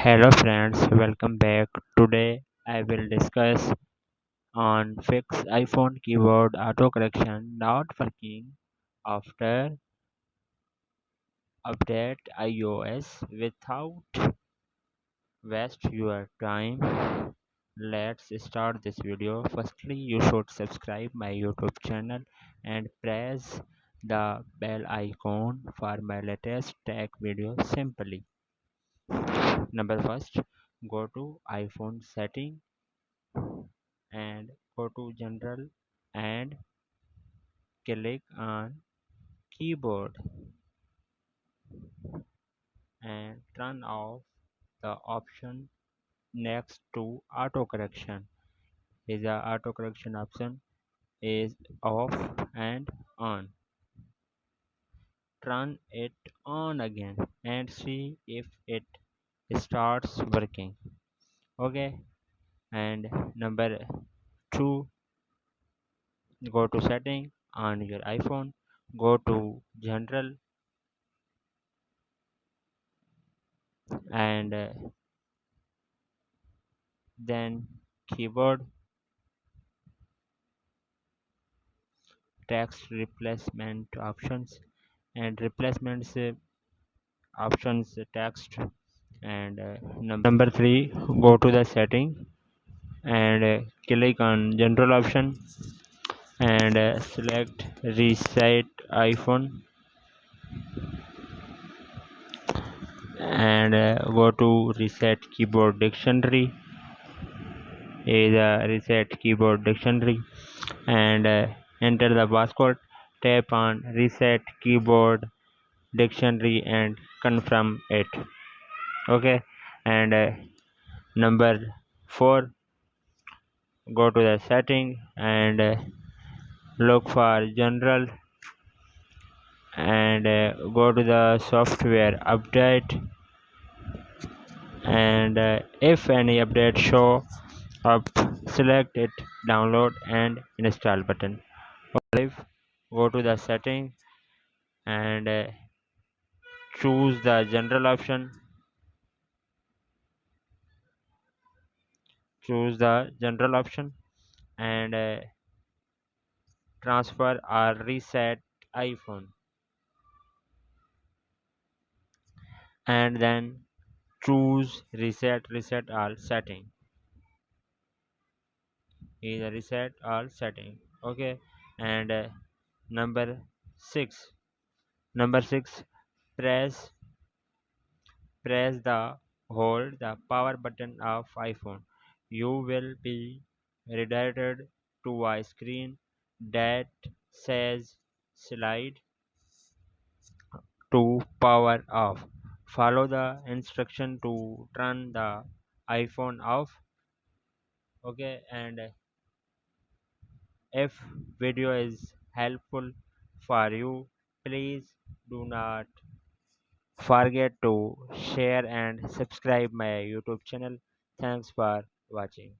Hello friends, welcome back. Today I will discuss on fix iPhone keyboard autocorrection not working after update iOS without waste your time. Let's start this video. Firstly, you should subscribe my YouTube channel and press the bell icon for my latest tech video simply. Number first, go to iPhone setting and go to general and click on keyboard and turn off the option next to auto correction. Is the auto correction option is off and on. Turn it on again and see if it starts working. Okay, and number two, go to setting on your iPhone, go to general and then keyboard, text replacement options and replacements options text and number 3, go to the setting and click on general option and select reset iPhone and go to reset keyboard dictionary, is a reset keyboard dictionary and enter the passcode. Tap on reset keyboard dictionary and confirm it. Okay, and number 4, go to the setting and look for general and go to the software update and if any update show up, select it, download and install button. 5, go to the setting and choose the general option, and transfer or reset iPhone and then choose reset all setting, is a reset all setting. Okay, and number 6, press the hold the power button of iPhone. You will be redirected to a screen that says slide to power off. Follow the instruction to turn the iPhone off. Okay, and if video is helpful for you, please do not forget to share and subscribe my YouTube channel. Thanks for watching.